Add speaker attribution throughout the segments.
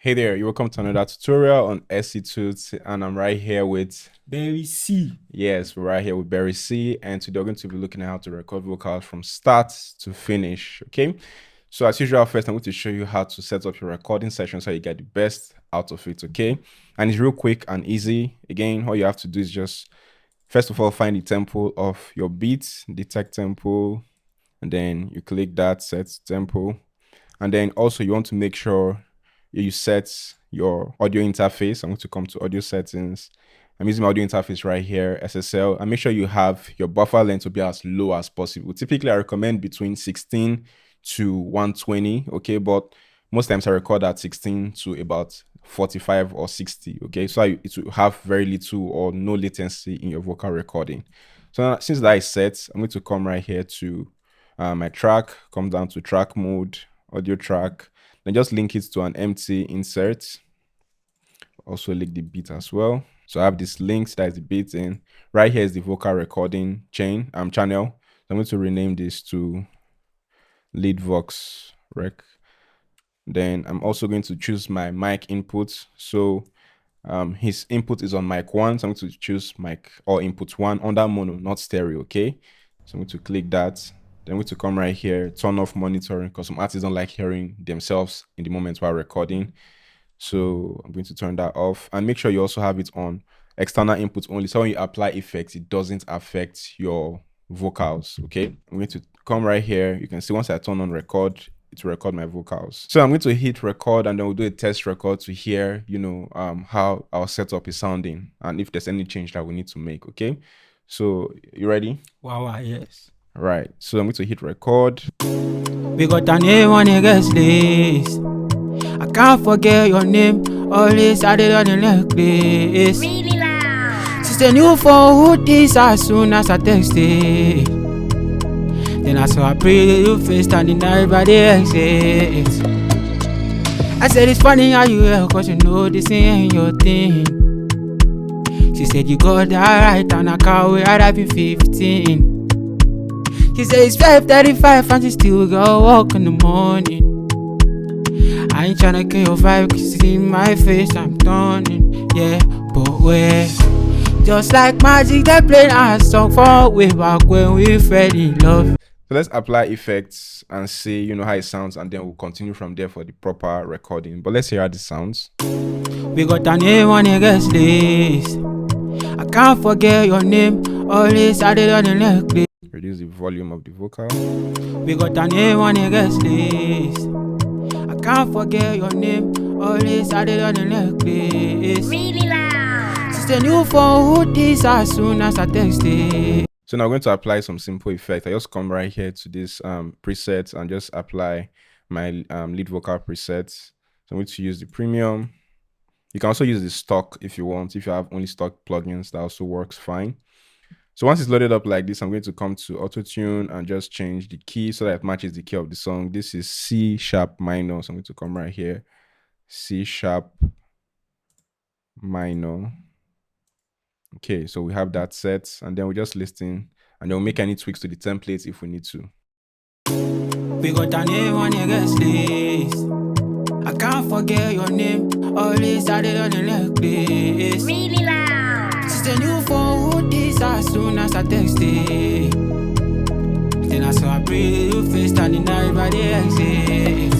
Speaker 1: Hey there, you're welcome to another tutorial on SC Tools, and I'm right here with
Speaker 2: Barry C.
Speaker 1: Yes, we're right here with Barry C, and today we're going to be looking at how to record vocals from start to finish. Okay, so as usual, first I'm going to show you how to set up your recording session so you get the best out of it. Okay, and it's real quick and easy. Again, all you have to do is just first of all find the tempo of your beat, detect tempo, and then you click that set tempo, and then also you want to make sure you set your audio interface. I'm going to come to audio settings. I'm using my audio interface right here, SSL, and make sure you have your buffer length to be as low as possible. Typically, I recommend between 16 to 120, okay, but most times I record at 16 to about 45 or 60, okay, so it will have very little or no latency in your vocal recording. So now, since that is set, I'm going to come right here to my track, come down to track mode, audio track, then just link it to an empty insert. Also link the beat as well. So I have this link that is the beat in. Right here is the vocal recording channel. So I'm going to rename this to lead vox rec. Then I'm also going to choose my mic input. So his input is on mic 1. So I'm going to choose mic or input 1 under mono, not stereo. Okay. So I'm going to click that. Then I'm going to come right here, turn off monitoring, because some artists don't like hearing themselves in the moment while recording. So I'm going to turn that off, and make sure you also have it on external inputs only. So when you apply effects, it doesn't affect your vocals. Okay. I'm going to come right here. You can see once I turn on record, it will record my vocals. So I'm going to hit record, and then we'll do a test record to hear, how our setup is sounding and if there's any change that we need to make. Okay. So you ready?
Speaker 2: Wow, yes.
Speaker 1: Right, so I'm going to hit record.
Speaker 2: We got a name on the guest list. I can't forget your name. Always added on the necklace. Really loud. Since the new phone, who this as soon as I texted. Then I saw a pretty little face standing there by the exit. I said it's funny how you here, cause you know this ain't your thing. She said you got that right, and I can't wait, I'd be 15. She said it's 5:35 and she still go walk in the morning. I ain't tryna kill your vibe, cause you see my face, I'm turning. Yeah, but where? Just like magic, they played our song for way back when we fell in love.
Speaker 1: So let's apply effects and see, how it sounds, and then we'll continue from there for the proper recording. But let's hear how this sounds.
Speaker 2: We got a name on the guest list. I can't forget your name, always added on the necklace.
Speaker 1: Reduce the volume of the vocal.
Speaker 2: We got a name on the guest list. I can't forget your name, always added on the necklace. Really loud. Since the new phone, who this as soon as I texted.
Speaker 1: So now I'm going to apply some simple effect. I just come right here to this preset and just apply my lead vocal preset. So I'm going to use the premium. You can also use the stock if you want. If you have only stock plugins, that also works fine. So once it's loaded up like this, I'm going to come to auto tune and just change the key so that it matches the key of the song. This is C sharp minor. So I'm going to come right here, C sharp minor. Okay, so we have that set, and then we just listen, and then we'll make any tweaks to the templates if we need to.
Speaker 2: We got a name on the guest list. I can't forget your name, always added on the necklace. Really loud. Since the new phone, who this as soon as I texted. Then I saw a pretty little face standing there by the exit.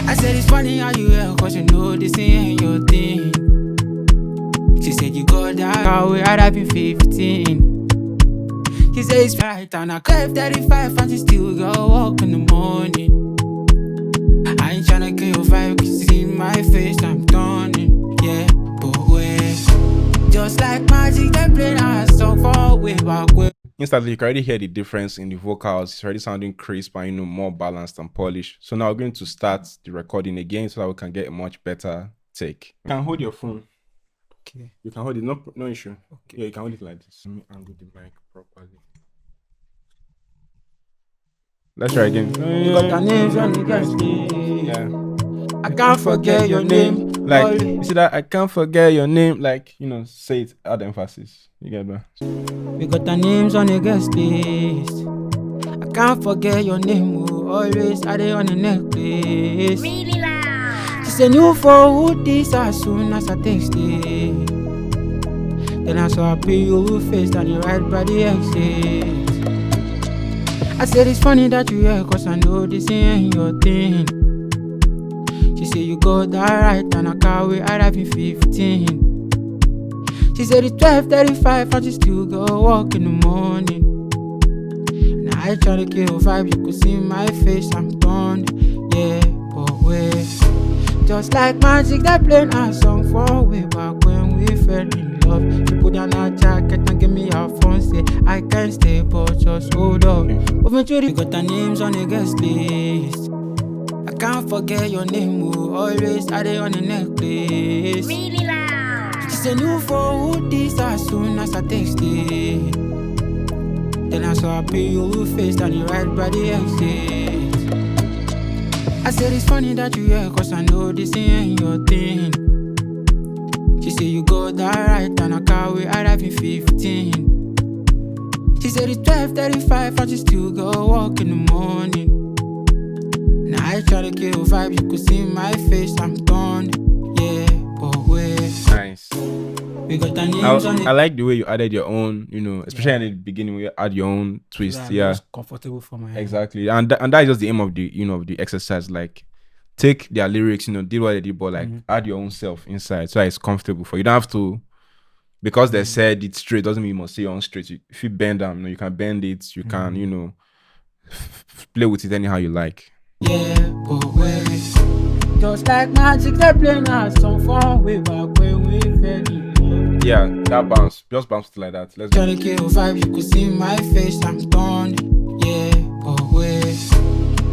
Speaker 2: I said it's funny how you here, cause you know this ain't your thing. She said you got that car, we had be 15. She said it's right, and I climbed 35 and she still go walk in the morning. I ain't tryna kill your vibe, cause you see my face, I'm turning. Yeah, but where? Just like magic, they played our song for way back when.
Speaker 1: Instantly, you can already hear the difference in the vocals. It's already sounding crisp and more balanced and polished. So now we're going to start the recording again so that we can get a much better take. You can hold your phone.
Speaker 2: Okay.
Speaker 1: You can hold it, no issue. Okay. Yeah, you can hold it like this. Let me angle the mic properly. Let's try again.
Speaker 2: You got your names on the guest list.
Speaker 1: Yeah.
Speaker 2: I can't forget your name.
Speaker 1: Like, you see that? I can't forget your name. Like, say it, add emphasis. You get that?
Speaker 2: We got our names on the guest list. I can't forget your name. Always added on the necklace. Really loud. say new for who this as soon as I text it. Then I saw her pay you face and you right by the exit. I said it's funny that you here cause I know this ain't your thing. She said you got that right and I can't wait arrive in 15. She said it's 12:35 and she still go walk in the morning. Now I try to kill vibe, you could see my face, I'm done. Yeah, but wait. Just like magic, that playing our song for way back when we fell in love. You put on a jacket and give me your phone, say I can't stay, but just hold up. Moving to the got the names on the guest list. I can't forget your name, who always had it on the necklace. Really loud. She said new for who this as soon as I text it. Then I saw her pay you face and you right by the exit. I said it's funny that you here cause I know this ain't your thing. She said you got that right and I can't wait arrive in 15. She said it's 12:35 and she still go walk in the morning. Now I try to kill vibe, you could see my face, I'm done. Yeah, but wait.
Speaker 1: Nice.
Speaker 2: We got the names on it.
Speaker 1: I like the way you added your own, especially in the beginning where you add your own twist. Yeah,
Speaker 2: comfortable for my head.
Speaker 1: Exactly. And that is just the aim of the of the exercise. Like, take their lyrics, do what they did, but like add your own self inside so that it's comfortable for you. You don't have to, because they said it straight doesn't mean you must say your own straight. If you bend them, you can bend it. You can, play with it anyhow you like.
Speaker 2: Yeah, but wait. Just like magic, they playing our song for way back when we fell in love.
Speaker 1: Yeah, that bounce. Just bounce it like that. Let's
Speaker 2: try to kill vibe, you could see my face, I'm done. Yeah, but wait.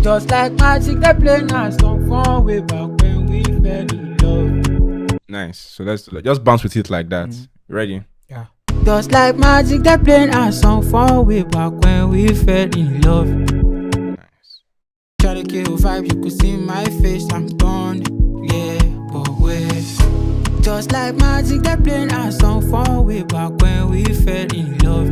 Speaker 2: Just like magic, they playing our song for way back when we fell in love.
Speaker 1: Nice. So let's just bounce with it like that. Ready?
Speaker 2: Yeah. Just like magic, they playing our song for way back when we fell in love. Try to kill vibe, you could see my face, I'm done. Yeah, but wait. Just like magic, they playing our song for way back when we fell in love.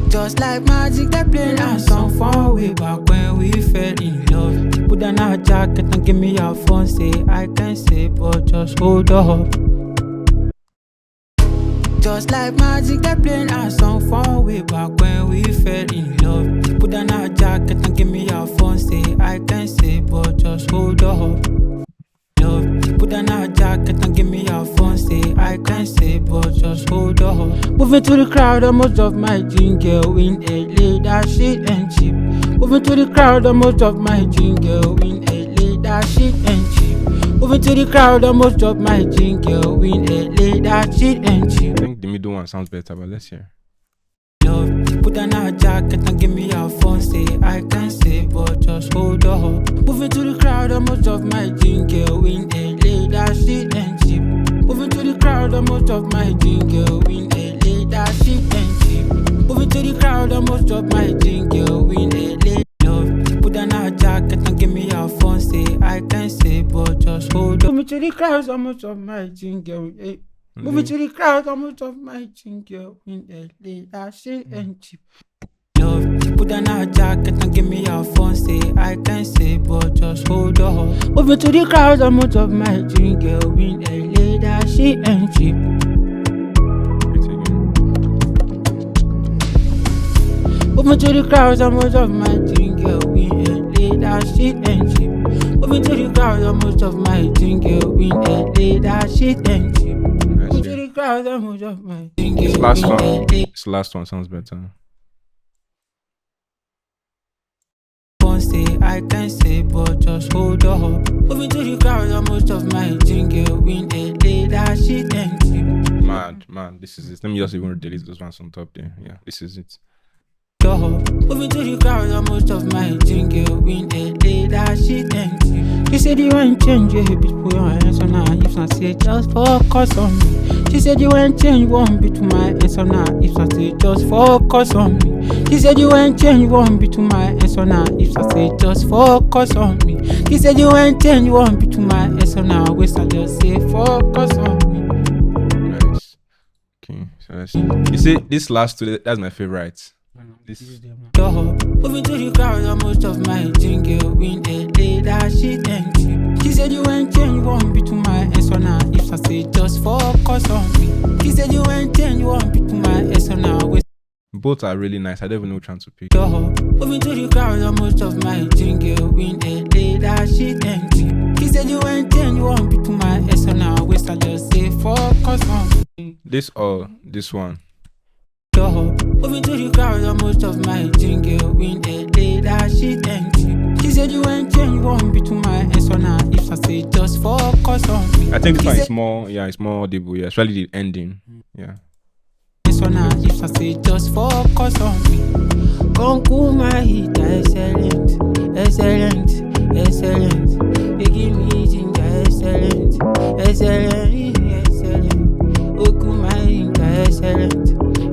Speaker 2: Just like magic, they playing our song for way back when we fell in love. She put on her jacket and give me your phone, say I can't say, but just hold up. Just like magic, they playing our song for way back when we fell in love. She put on her jacket and give me your phone, say I can't say, but just hold up. Love. She put on her jacket and give me your phone, say I can't say, but just hold up. Moving to the crowd, most of my jingle in LA, that shit ain't cheap. Moving to the crowd, most of my jingle in LA, that shit ain't cheap. Moving to the crowd, most of my jingle in LA, that shit ain't cheap.
Speaker 1: I think the middle one sounds better, but let's hear.
Speaker 2: Love, put on a jacket and give me your phone, say I can't say, but just hold up. Moving to the crowd, most of my jingle in LA, that shit ain't cheap. Moving to the crowd, most of my jingle in LA, that shit ain't cheap. Moving to the crowd, most of my jingle in LA. Love, put on a jacket and give me your phone, say I can't say, but just hold up. Moving to the crowd, most of my jingle in LA. Moving to the crowd, most of my jingle in LA, that shit ain't cheap. Love, put on a jacket and give me your phone, say I can't say, but just hold up. Moving to the crowd, most of my jingle in LA, that shit ain't cheap. Moving to the crowd, most of my jingle in LA, that shit ain't cheap. Moving to the crowd, most of my jingle in LA, that shit ain't cheap. Moving to the crowd, most of my jingle in LA.
Speaker 1: This last one sounds better.
Speaker 2: Say I can't say, but just hold up. Moving to the crowd, most of my jingle in LA, that shit ain't cheap.
Speaker 1: Mad, this is it. Let me just even delete those ones on top there. Yeah, this is it.
Speaker 2: Moving to the crowd, most of my jingle in LA, that shit ain't cheap. She said you ain't change, you bitch, put your hands on her hips and say just focus on me. She said you ain't change, one bit to my hands on her hips and say just focus on me. She said you ain't change, one bit to my hands on her hips and say just focus on me. She said you ain't change, one bit to my hands on her waist and just say focus on me.
Speaker 1: Nice. Okay, so let's see. You see, this last two, that's my favorite. This
Speaker 2: moving to the crowd, most of my jingle in said you ain't change, you want be to my ex on her. If I say just focus on me. He said you ain't change, you want be to my ex on her.
Speaker 1: Both are really nice. I don't even know which one to pick.
Speaker 2: Moving to the crowd, most of my jingle in LA, that shit ain't me. He said you ain't change, you want be to my ex on her. Waste I just say focus on me.
Speaker 1: This or this one?
Speaker 2: Moving to the crowd, most of my jingle in LA, that shit ain't me. He said you ain't change, you want be to my ex on her. If I say just focus on me.
Speaker 1: I think this one is more, yeah, it's more audible, yeah, especially the ending. Yeah.
Speaker 2: If I say just focus on me. Conquer my hit, excellent, excellent, excellent. They give me ginger, excellent, excellent, excellent. Oku my hit, excellent,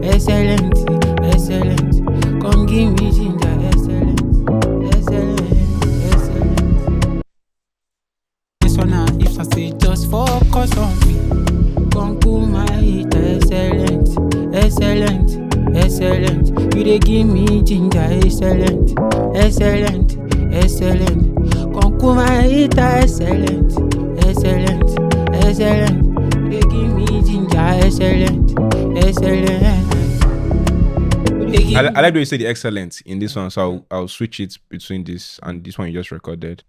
Speaker 2: excellent, excellent. Come give me ginger, excellent, excellent, excellent. If I say just focus on me. Conquer my hit, excellent, excellent, excellent. You dey give me ginger, excellent, excellent, excellent. Conquer my hit, excellent, excellent, excellent. You dey give me ginger, excellent, excellent.
Speaker 1: I like the way you say the excellent in this one, so I'll switch it between this and this one you just recorded.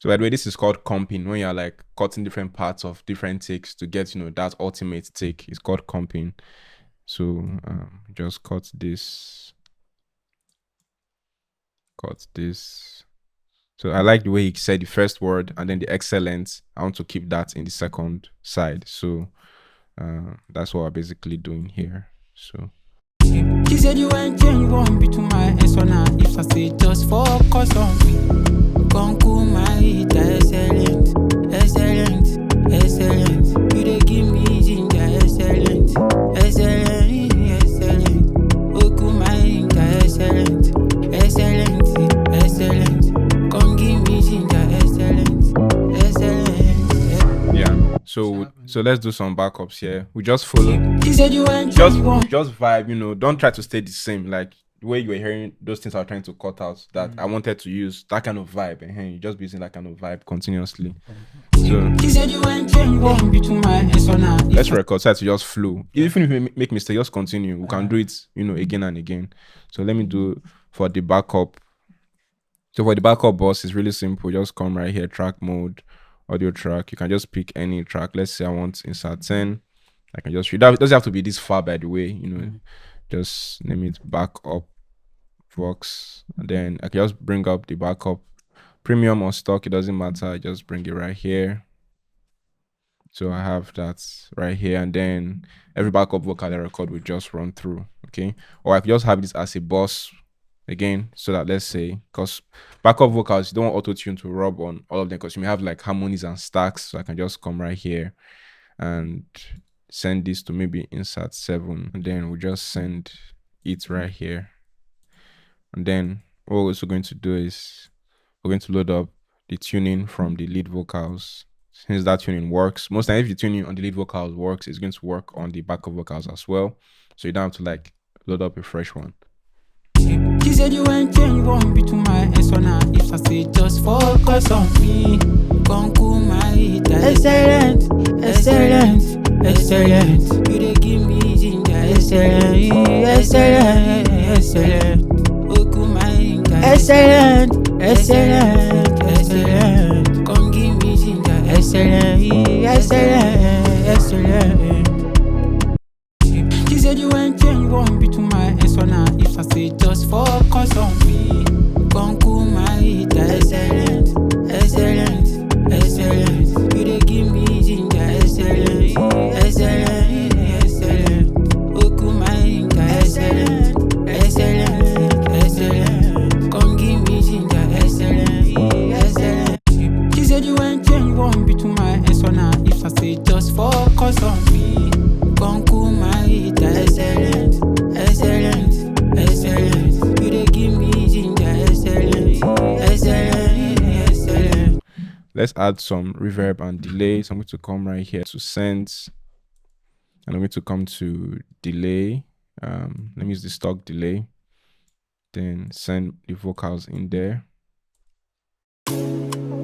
Speaker 1: So by the way, this is called comping. When you're like cutting different parts of different takes to get, that ultimate take. It's called comping. So just cut this. So I like the way he said the first word and then the excellent. I want to keep that in the second side. So that's what we're basically doing here. So
Speaker 2: he said you ain't change, you want be to my ex on her. If I say just focus on me. Conquer my hit, excellent, excellent, excellent. You dey give me ginger, excellent, excellent, excellent. Oku my hit, excellent, excellent, excellent. Come give me ginger, excellent, excellent.
Speaker 1: Yeah. So let's do some backups here. We just follow.
Speaker 2: He said you ain't
Speaker 1: just vibe. Don't try to stay the same. Like the way you were hearing those things I was trying to cut out that I wanted to use that kind of vibe, and you just be using that kind of vibe continuously. So
Speaker 2: he said you ain't change, want be to my ex on her.
Speaker 1: Let's record so to just flow. Even if we make mistakes, just continue. We can do it, again and again. So let me do for the backup. So for the backup boss, it's really simple. Just come right here, track mode, audio track. You can just pick any track. Let's say I want insert 10. I can just read that. It doesn't have to be this far, by the way. Just name it backup Vox. And then I can just bring up the backup. Premium or stock, it doesn't matter. I just bring it right here. So I have that right here, and then every backup vocal I record will just run through, okay? Or I can just have this as a boss again, so that let's say, because backup vocals, you don't want auto-tune to rub on all of them, because you may have like harmonies and stacks. So I can just come right here and send this to maybe insert 7, and then we just send it right here. And then what we're also going to do is we're going to load up the tuning from the lead vocals. Since that tuning works, most times if the tuning on the lead vocals works, it's going to work on the backup vocals as well. So you don't have to like load up a fresh one.
Speaker 2: He said you ain't change, you want be to my ex on her. If I say just focus on me. Conquer my hit, excellent, excellent, excellent. You dey give me ginger, excellent, excellent, excellent. Oku my hit, excellent, excellent, excellent. Come give me ginger, excellent, excellent, excellent. He said you ain't change, you want be to my ex on her. If I say just focus on me. Conquer my hit, excellent, excellent, excellent. You dey give me ginger, excellent, excellent, excellent. Oku my hit, excellent, excellent, excellent. Come give me ginger, excellent, excellent. He said you ain't change, you want be to my ex on her. If I say just focus on me. Conquer my hit, excellent, excellent, excellent. You dey give me ginger, excellent, excellent, excellent.
Speaker 1: Let's add some reverb and delay. So I'm going to come right here to send, and I'm going to come to delay. Let me use the stock delay. Then send the vocals in there.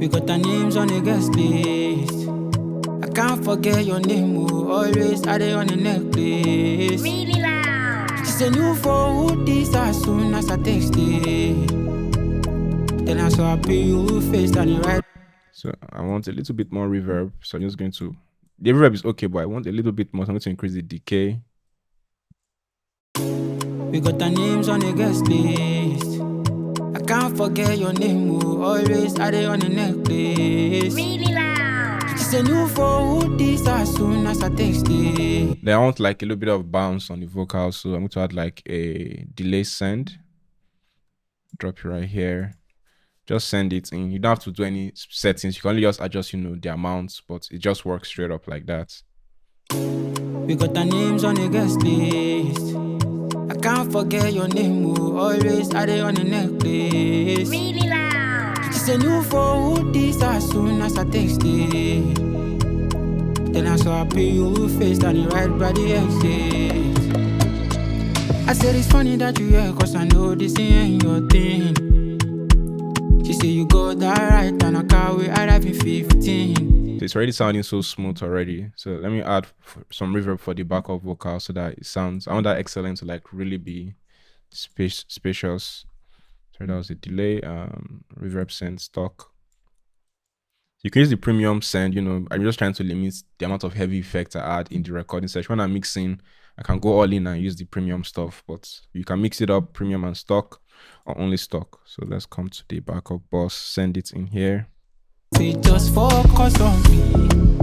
Speaker 2: We got our names on the guest list. I can't forget your name, oh, always had it on the necklace. Really loud. She said new phone, who this as soon as I text it. Then I saw her you face and you right.
Speaker 1: So I want a little bit more reverb. So I'm just going to, the reverb is okay, but I want a little bit more. So I'm going to increase the decay.
Speaker 2: We got our names on the guest list. I can't forget your name, oh, always had it on the necklace. Really loud. She said new phone, who this as soon as I text it.
Speaker 1: Then I want like a little bit of bounce on the vocal. So I'm going to add like a delay send. Drop it right here. Just send it in. You don't have to do any settings. You can only just adjust, the amounts, but it just works straight up like that.
Speaker 2: We got our names on the guest list. I can't forget your name, oh, always had it on the necklace. Really loud. She said new phone, who this as soon as I text it. Then I saw her you face and you right by the exit. I said it's funny that you here, cause I know this ain't your thing. She said you got that right and I can't wait, I have been 15.
Speaker 1: It's already sounding so smooth already. So let me add some reverb for the backup vocal so that it sounds, I want that excellent to like really be spacious. So that was a delay, reverb send stock. You can use the premium send, I'm just trying to limit the amount of heavy effects I add in the recording session. When I'm mixing, I can go all in and use the premium stuff, but you can mix it up, premium and stock, or only stock. So let's come to the backup boss, send it in here.
Speaker 2: Just focus on me.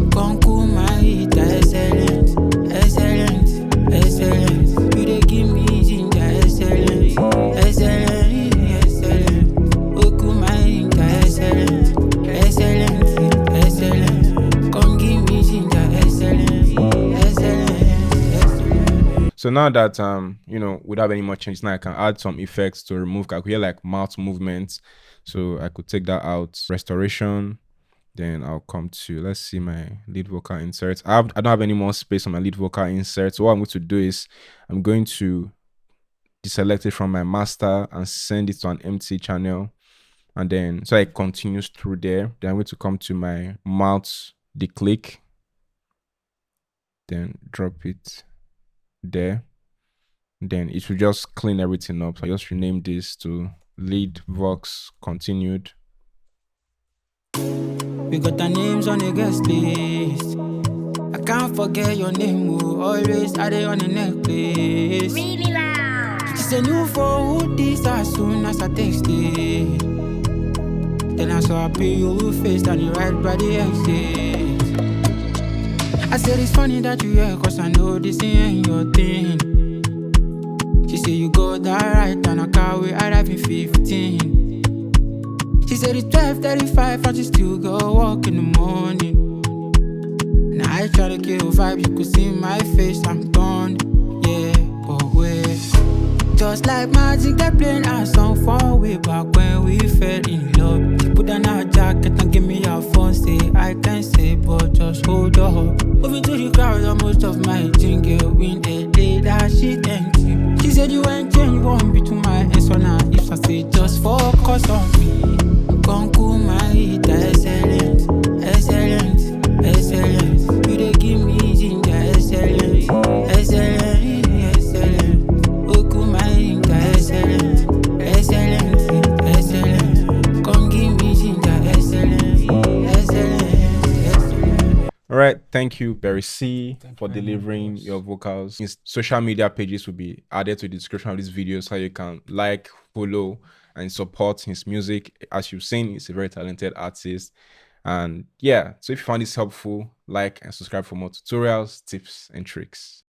Speaker 2: Conquer my hit, excellent, excellent, excellent. You dey give me ginger, excellent, excellent, excellent. Conquer my hit, excellent, excellent, excellent. Come give me ginger, excellent, excellent.
Speaker 1: So now that without any more changes, now I can add some effects to remove. I could hear like mouth movements, so I could take that out. Restoration. Then I'll come to, let's see, my lead vocal inserts. I don't have any more space on my lead vocal inserts. So what I'm going to do is I'm going to deselect it from my master and send it to an empty channel. And then, so it continues through there. Then I'm going to come to my mouth declick. Then drop it there. Then it will just clean everything up. So I just rename this to lead vox continued.
Speaker 2: We got our names on the guest list. I can't forget your name, oh, always had it on the necklace. Really loud. She said new phone, who this as soon as I text it. Then I saw her you face and you right by the exit. I said it's funny that you here, cause I know this ain't your thing. She said you got that right and I can't wait, I have been 15. She said it's 12:35 and she still go walk in the morning. Now I try to kill vibe, you could see my face, I'm done. Yeah, but wait. Just like magic, they playing our song from way back when we fell in love. She put on her jacket and give me her phone, say I can say, but just hold up. Moving to the crowd, most of my jingle win the day that she thanked you. She said you ain't change, won't be to my hands on her hips. I said just focus on me. Conquer my hit, excellent, excellent, excellent. You dey give me ginger, excellent, excellent, excellent. Conquer my hit, excellent, excellent, excellent. Come give me ginger, excellent, excellent, excellent.
Speaker 1: All right, thank you, Barry C, for delivering your vocals. His social media pages will be added to the description of this video so you can like, follow, and support his music. As you've seen, he's a very talented artist. And yeah, so if you found this helpful, like and subscribe for more tutorials, tips, and tricks.